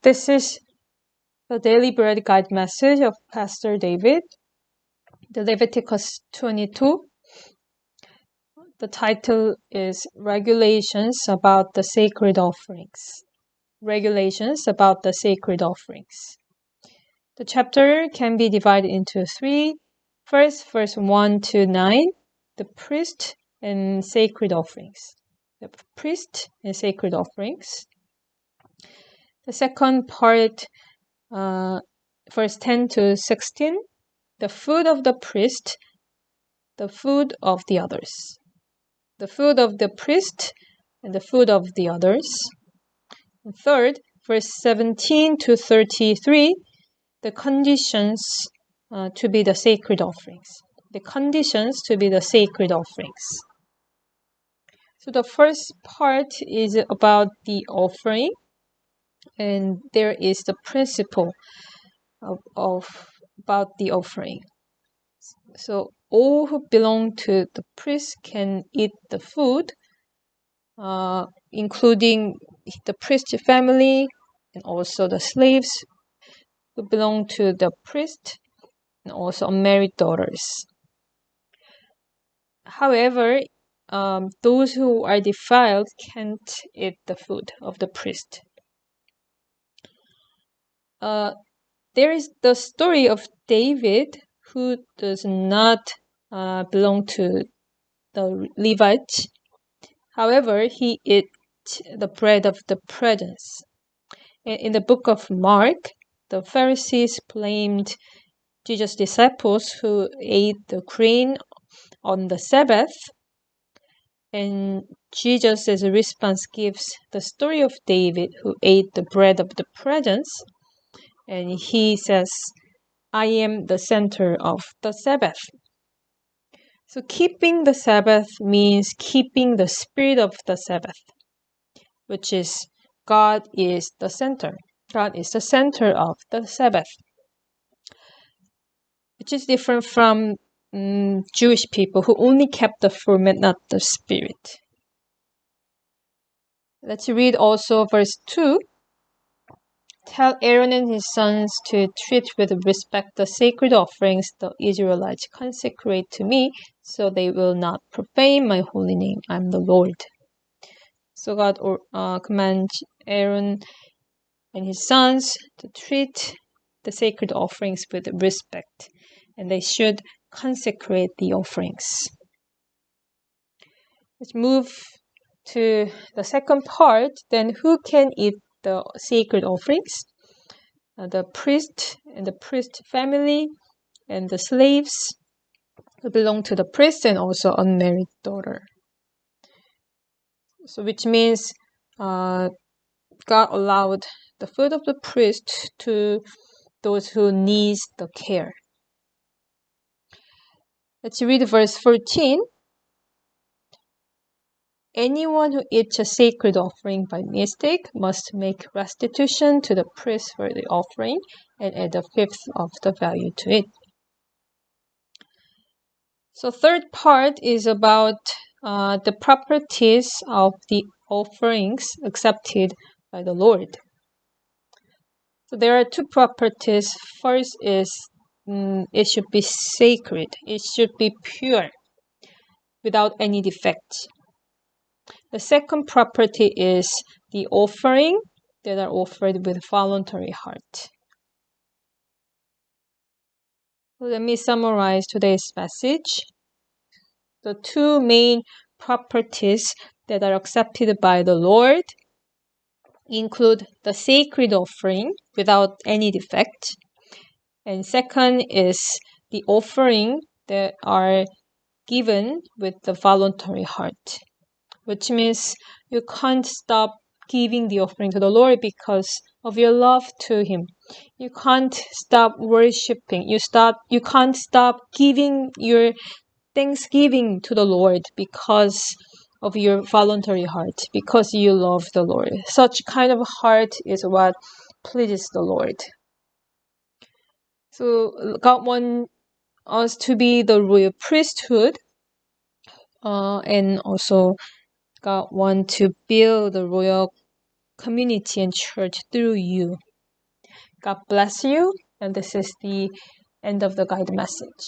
This is the Daily Bread Guide message of Pastor David, the Leviticus 22. The title is Regulations about the Sacred Offerings. Regulations about the Sacred Offerings. The chapter can be divided into three. First, verse 1 to 9, the priest and sacred offerings. The priest and sacred offerings. The second part, verse 10 to 16, the food of the priest, the food of the others. The food of the priest and the food of the others. And third, verse 17 to 33, the conditions to be the sacred offerings. The conditions to be the sacred offerings. So the first part is about the offering, and there is the principle about the offering. So all who belong to the priest can eat the food, including the priest family and also the slaves who belong to the priest and also unmarried daughters. However, those who are defiled can't eat the food of the priest. There is the story of David, who does not belong to the Levites. However, he ate the bread of the presence. In the book of Mark, the Pharisees blamed Jesus' disciples who ate the grain on the Sabbath. And Jesus' response gives the story of David who ate the bread of the presence. And he says, I am the center of the Sabbath. So keeping the Sabbath means keeping the spirit of the Sabbath, which is God is the center. God is the center of the Sabbath, which is different from Jewish people who only kept the format, not the spirit. Let's read also verse 2. Tell Aaron and his sons to treat with respect the sacred offerings the Israelites consecrate to me, so they will not profane my holy name. I'm the Lord. So God commands Aaron and his sons to treat the sacred offerings with respect, and they should consecrate the offerings. Let's move to the second part. Then who can eat the sacred offerings? The priest and the priest family and the slaves who belong to the priest and also unmarried daughter. So which means God allowed the food of the priest to those who need the care. Let's read verse 14. Anyone who eats a sacred offering by mistake must make restitution to the priest for the offering and add a fifth of the value to it. So third part is about the properties of the offerings accepted by the Lord. So there are two properties. First is it should be sacred. It should be pure without any defect. The second property is the offering that are offered with voluntary heart. So let me summarize today's message. The two main properties that are accepted by the Lord include the sacred offering without any defect. And second is the offering that are given with the voluntary heart, which means you can't stop giving the offering to the Lord because of your love to Him. You can't stop worshiping. You can't stop giving your thanksgiving to the Lord because of your voluntary heart, because you love the Lord. Such kind of heart is what pleases the Lord. So God wants us to be the royal priesthood, and also God wants to build the royal community and church through you. God bless you. And this is the end of the guide message.